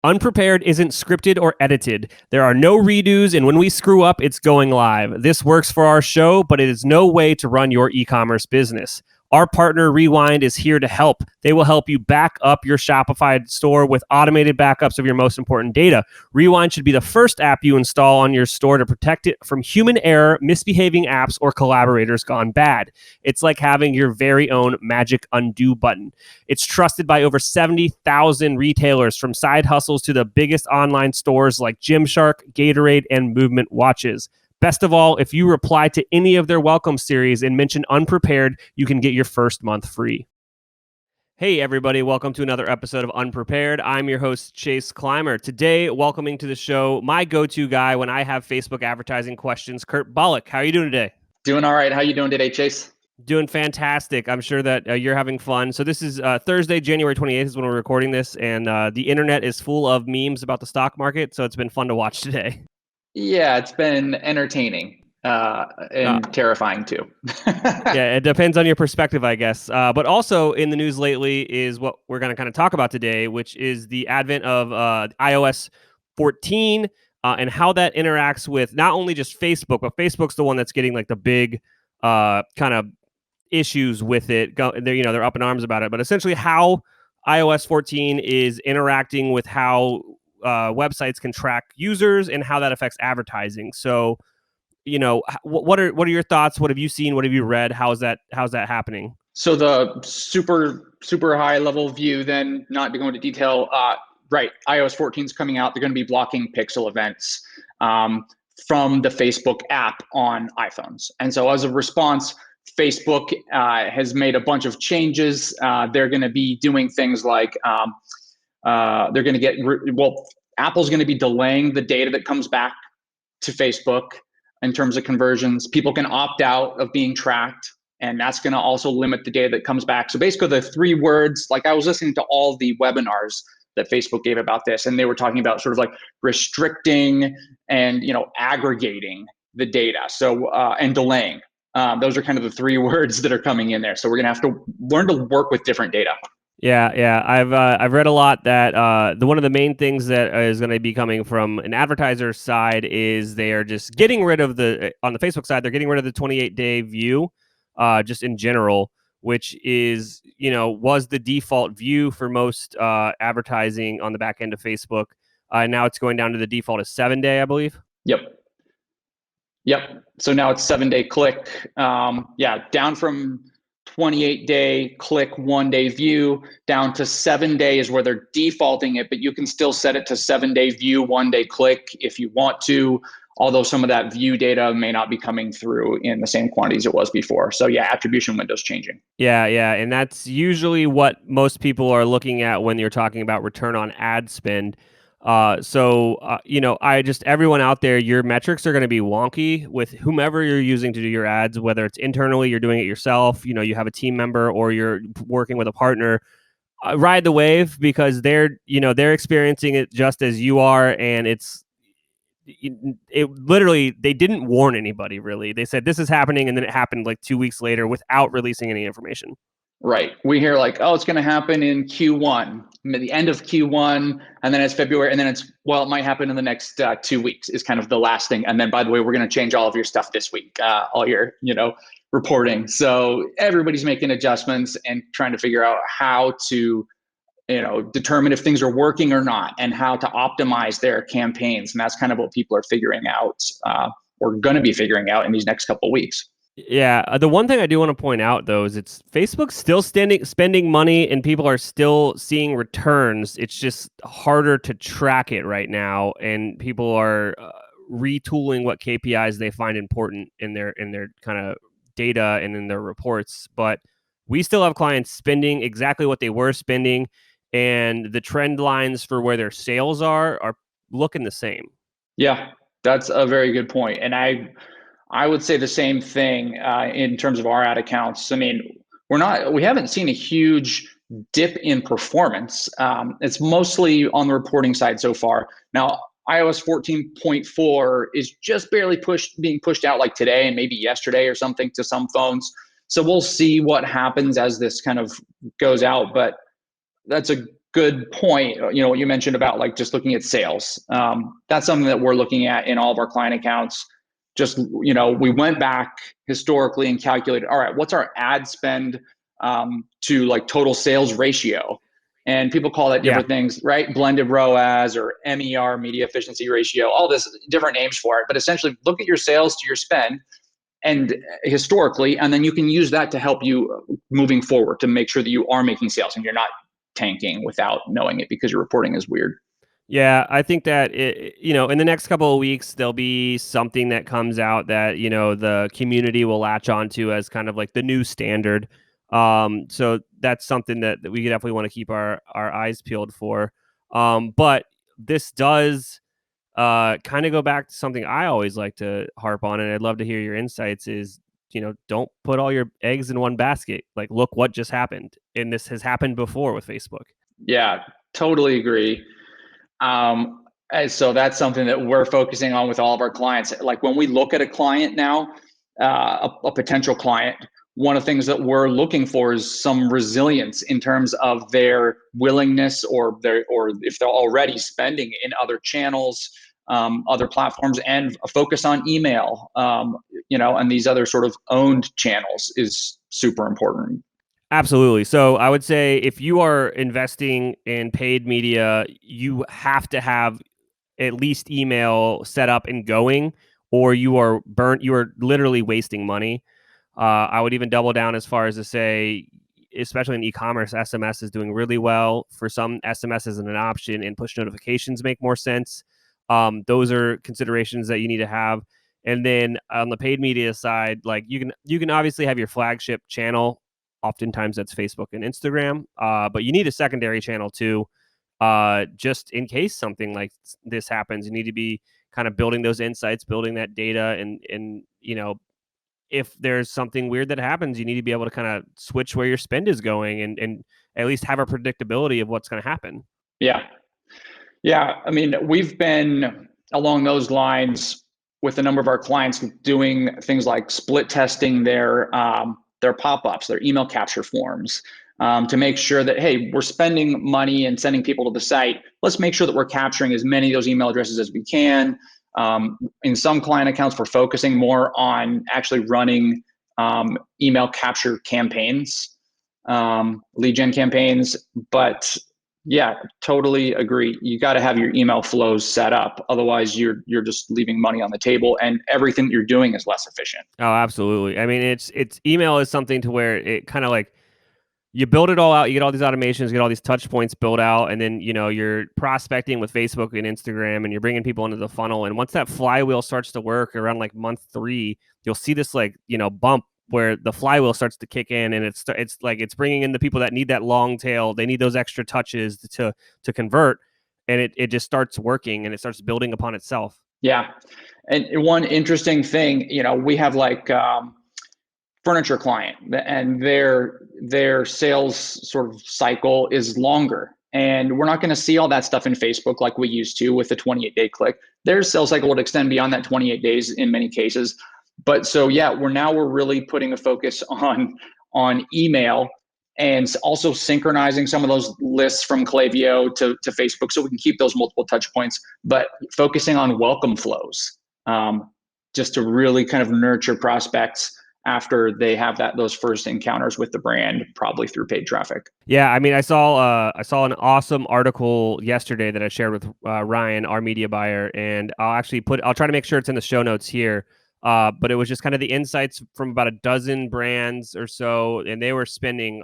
Unprepared isn't scripted or edited. There are no redos, and when we screw up, it's going live. This works for our show, but it is no way to run your e-commerce business. Our partner Rewind is here to help. They will help you back up your Shopify store with automated backups of your most important data. Rewind should be the first app you install on your store to protect it from human error, misbehaving apps, or collaborators gone bad. It's like having your very own magic undo button. It's trusted by over 70,000 retailers, from side hustles to the biggest online stores like Gymshark, Gatorade, and Movement Watches. Best of all, if you reply to any of their welcome series and mention Unprepared, you can get your first month free. Hey, everybody. Welcome to another episode of Unprepared. I'm your host, Chase Clymer. Today, welcoming to the show, my go-to guy when I have Facebook advertising questions, Kurt Bullock. How are you doing today? Doing all right. How are you doing today, Chase? Doing fantastic. I'm sure that you're having fun. So this is Thursday, January 28th is when we're recording this, and the internet is full of memes about the stock market, so it's been fun to watch today. Yeah, it's been entertaining and terrifying too. Yeah, it depends on your perspective, I guess. But also in the news lately is what we're going to kind of talk about today, which is the advent of iOS 14 and how that interacts with not only just Facebook, but Facebook's the one that's getting like the big kind of issues with it. They're up in arms about it, but essentially how iOS 14 is interacting with how websites can track users and how that affects advertising. So, what are your thoughts? What have you seen? What have you read? How's that happening? So the super high level view, then not to go into detail. Right, iOS 14 is coming out. They're going to be blocking pixel events from the Facebook app on iPhones, and so as a response, Facebook has made a bunch of changes. They're going to be doing things like they're going to Apple's going to be delaying the data that comes back to Facebook in terms of conversions. People can opt out of being tracked, and that's going to also limit the data that comes back. So basically the three words, like I was listening to all the webinars that Facebook gave about this, and they were talking about sort of like restricting and aggregating the data. So and delaying. Those are kind of the three words that are coming in there. So we're going to have to learn to work with different data. Yeah. I've read a lot that one of the main things that is going to be coming from an advertiser side is they are just getting rid of on the Facebook side, they're getting rid of the 28-day view just in general, which is, was the default view for most advertising on the back end of Facebook. Now it's going down to the default of 7-day, I believe. Yep. So now it's 7-day click. Down from 28-day click, 1-day view, down to 7 days where they're defaulting it, but you can still set it to 7-day view, 1-day click if you want to, although some of that view data may not be coming through in the same quantities it was before. So yeah, attribution window's changing. Yeah. And that's usually what most people are looking at when you're talking about return on ad spend. Everyone out there, your metrics are going to be wonky with whomever you're using to do your ads, whether it's internally, you're doing it yourself, you have a team member, or you're working with a partner. Ride the wave, because they're experiencing it just as you are. And it literally, they didn't warn anybody really. They said this is happening, and then it happened like 2 weeks later without releasing any information. Right. We hear like, it's going to happen in Q1, the end of Q1, and then it's February, and then it might happen in the next 2 weeks is kind of the last thing. And then, by the way, we're going to change all of your stuff this week, all your, reporting. So everybody's making adjustments and trying to figure out how to, determine if things are working or not, and how to optimize their campaigns. And that's kind of what people are figuring out, or going to be figuring out in these next couple of weeks. Yeah, the one thing I do want to point out, though, is it's Facebook's still spending money, and people are still seeing returns. It's just harder to track it right now, and people are retooling what KPIs they find important in their kind of data and in their reports. But we still have clients spending exactly what they were spending, and the trend lines for where their sales are looking the same. Yeah, that's a very good point, and I would say the same thing in terms of our ad accounts. I mean, we haven't seen a huge dip in performance. It's mostly on the reporting side so far. Now, iOS 14.4 is just barely being pushed out like today and maybe yesterday or something to some phones. So we'll see what happens as this kind of goes out. But that's a good point. What you mentioned about like just looking at sales. That's something that we're looking at in all of our client accounts. Just, we went back historically and calculated, all right, what's our ad spend to like total sales ratio? And people call that different things, right? Blended ROAS or MER, media efficiency ratio, all this different names for it. But essentially look at your sales to your spend and historically, and then you can use that to help you moving forward to make sure that you are making sales and you're not tanking without knowing it because your reporting is weird. Yeah, I think that in the next couple of weeks there'll be something that comes out that the community will latch onto as kind of like the new standard. So that's something that we definitely want to keep our eyes peeled for. But this does kind of go back to something I always like to harp on, and I'd love to hear your insights. Is don't put all your eggs in one basket. Like, look what just happened, and this has happened before with Facebook. Yeah, totally agree. And so that's something that we're focusing on with all of our clients. Like when we look at a client now, a potential client, one of the things that we're looking for is some resilience in terms of their willingness or if they're already spending in other channels, other platforms, and a focus on email, and these other sort of owned channels is super important. Absolutely. So I would say if you are investing in paid media, you have to have at least email set up and going, or you are burnt. You are literally wasting money. I would even double down as far as to say, especially in e-commerce, SMS is doing really well. For some, SMS isn't an option, and push notifications make more sense. Those are considerations that you need to have. And then on the paid media side, like you can obviously have your flagship channel. Oftentimes that's Facebook and Instagram, but you need a secondary channel too, just in case something like this happens. You need to be kind of building those insights, building that data, and if there's something weird that happens, you need to be able to kind of switch where your spend is going and at least have a predictability of what's going to happen. Yeah. Yeah. I mean, we've been along those lines with a number of our clients doing things like split testing their pop-ups, their email capture forms, to make sure that, hey, we're spending money and sending people to the site. Let's make sure that we're capturing as many of those email addresses as we can. In some client accounts, we're focusing more on actually running email capture campaigns, lead gen campaigns. But yeah, totally agree. You got to have your email flows set up. Otherwise, you're just leaving money on the table, and everything that you're doing is less efficient. Oh, absolutely. I mean, it's email is something to where it kind of like you build it all out, you get all these automations, you get all these touch points built out, and then you're prospecting with Facebook and Instagram, and you're bringing people into the funnel. And once that flywheel starts to work around like month 3, you'll see this like bump where the flywheel starts to kick in, and it's like it's bringing in the people that need that long tail. They need those extra touches to convert, and it just starts working, and it starts building upon itself. Yeah, and one interesting thing, we have like furniture client, and their sales sort of cycle is longer. And we're not going to see all that stuff in Facebook like we used to with the 28-day click. Their sales cycle would extend beyond that 28 days in many cases. But so yeah, we're really putting a focus on email, and also synchronizing some of those lists from Klaviyo to Facebook so we can keep those multiple touch points, but focusing on welcome flows, just to really kind of nurture prospects after they have those first encounters with the brand, probably through paid traffic. Yeah, I mean, I saw an awesome article yesterday that I shared with Ryan, our media buyer, and I'll try to make sure it's in the show notes here. But it was just kind of the insights from about a dozen brands or so, and they were spending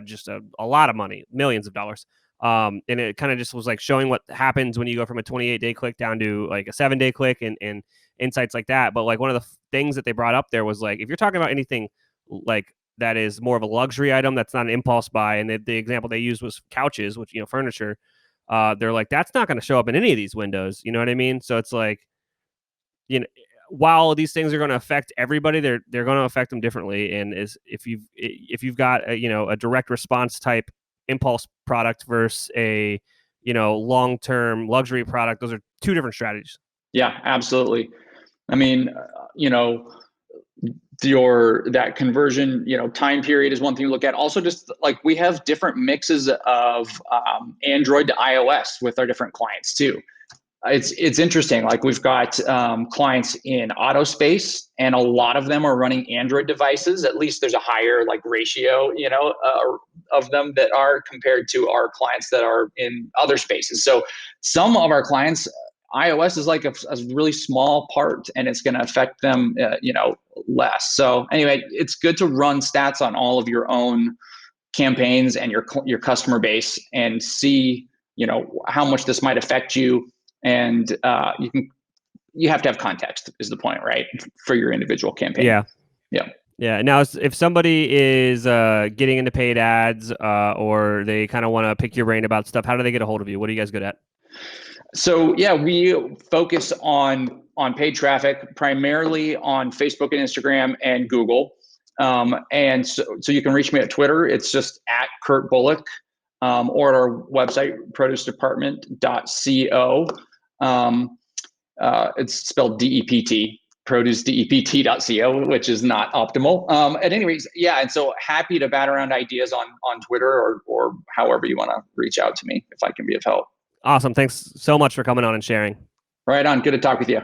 just a lot of money, millions of dollars. And it kind of just was like showing what happens when you go from a 28-day click down to like a 7-day click, and insights like that. But like one of the things that they brought up there was like, if you're talking about anything like that is more of a luxury item, that's not an impulse buy, and the example they used was couches, which furniture. They're like, that's not going to show up in any of these windows. You know what I mean? So it's like, while these things are going to affect everybody, they're going to affect them differently. And if you've got a direct response type impulse product versus a long-term luxury product, those are two different strategies. Yeah, absolutely. I mean, that conversion, time period is one thing to look at. Also, just like we have different mixes of Android to iOS with our different clients too. It's interesting. Like we've got clients in auto space, and a lot of them are running Android devices. At least there's a higher like ratio, of them that are compared to our clients that are in other spaces. So some of our clients, iOS is like a really small part, and it's going to affect them, less. So anyway, it's good to run stats on all of your own campaigns and your customer base and see, how much this might affect you. And you have to have context is the point, right? For your individual campaign. Yeah. Yeah. Yeah. Now, if somebody is getting into paid ads or they kind of want to pick your brain about stuff, how do they get a hold of you? What are you guys good at? So yeah, we focus on paid traffic, primarily on Facebook and Instagram and Google. And so you can reach me at Twitter. It's just at Kurt Bullock, or at our website, producedepartment.co. It's spelled DEPT, producedept.co, which is not optimal. At any rate, yeah. And so happy to bat around ideas on Twitter or however you want to reach out to me if I can be of help. Awesome. Thanks so much for coming on and sharing. Right on. Good to talk with you.